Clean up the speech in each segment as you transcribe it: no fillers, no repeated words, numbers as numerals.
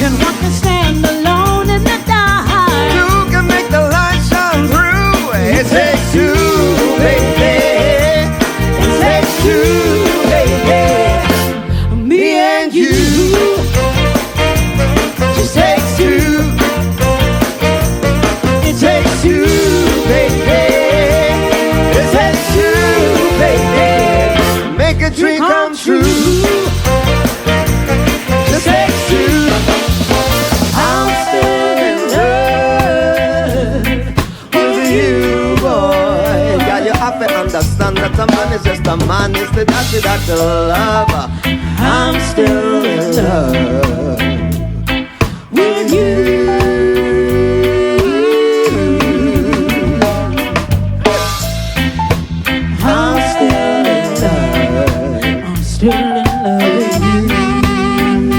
And one can stand alone in the dark. Two can make the light shine through. It takes two, baby. It takes two, baby. Me and you. Just takes two. It takes two, baby. It takes two, baby. Make a dream come true. Just takes two. I'm still in love with you, boy. Yeah, you have to understand that a man is just a man. It's the that's the love. I'm still in love with you. I'm still in love. I'm still in love with you.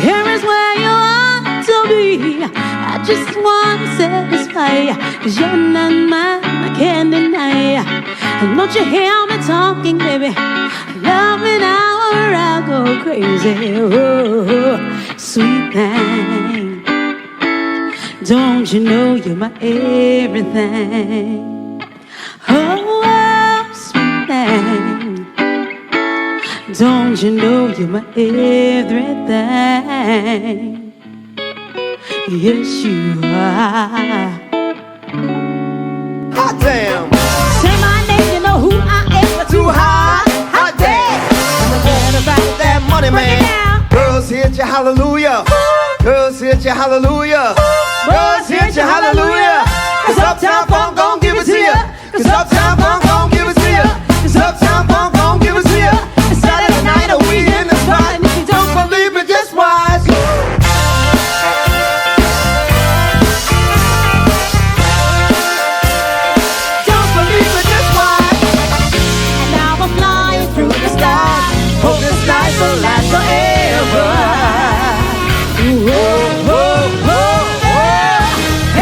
Here is where you want to be. I just want to satisfy you, 'cause you're not mine, I can't deny. And don't you hear me talking, baby? Love me now or I'll go crazy. Oh, sweet thing, don't you know you're my everything? Oh, sweet thing, don't you know you're my everything? Yes, you are. Hot damn. Say my name, you know who I am. But Too high, hot damn. forget about That money, Bring it man. down. Girls hit you, hallelujah. Girls hit you, hallelujah. Girls hit you, hallelujah. 'Cause Uptown Funk gon' give it to you. 'Cause Uptown Funk gon' give it to you. 'Cause Uptown Funk gon' give it to you. It's Saturday night and we in the spot. And if you don't believe me, just watch. Don't believe me, just watch. And now I'm flying through the sky. Hope this night will last forever. Whoa, whoa, whoa, whoa.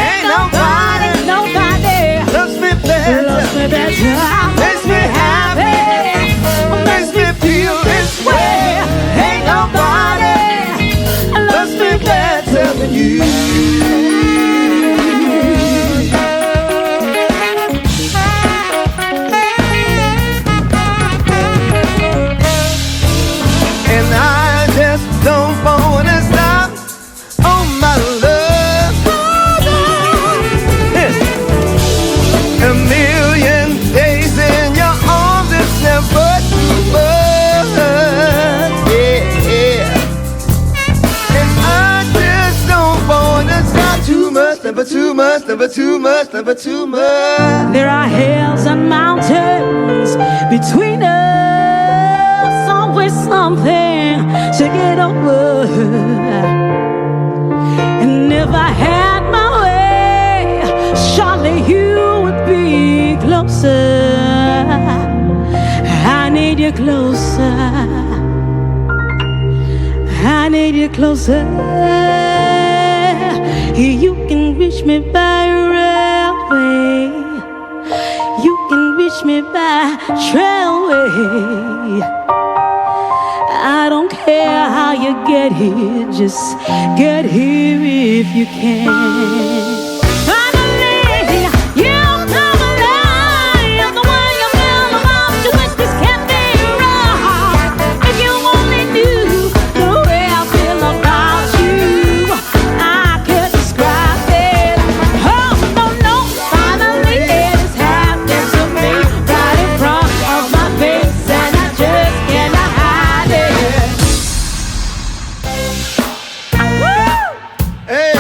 Ain't nobody Nobody loves me better. loves me better. Makes me happy. Makes me feel this way. Ain't nobody loves me better than you. And I just don't wanna stop on my love. A million days in your arms is never too much. Yeah, yeah. And I just don't wanna stop too much, never too much, never too much, never too much. There are hills and mountains between us, always something to get over. And if I had my way, surely you would be closer. I need you closer. I need you closer. You can reach me by railway. You can reach me by trailway. I don't care how you get here, just get here if you can. Finally, you come alive. The way you feel about you, it just can't be wrong. If you only knew the way I feel about you, I could describe it. Oh, no, finally it is happening to me right in front of my face, and I just cannot hide it. Woo! Hey,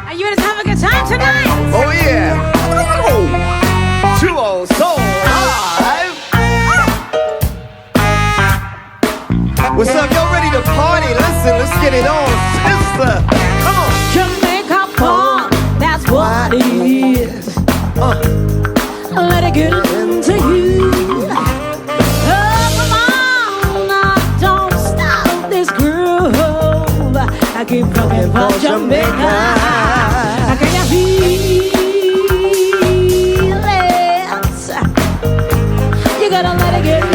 Are you just having a good time tonight? oh yeah. Too old soul alive. What's up? Y'all ready to party? Listen, let's get it on, sister. Come on. Jamaica funk, that's what it is. Let it get into you. Oh, come on, now don't stop this groove. I keep came from Jamaica. Can you feel it? You gotta let it get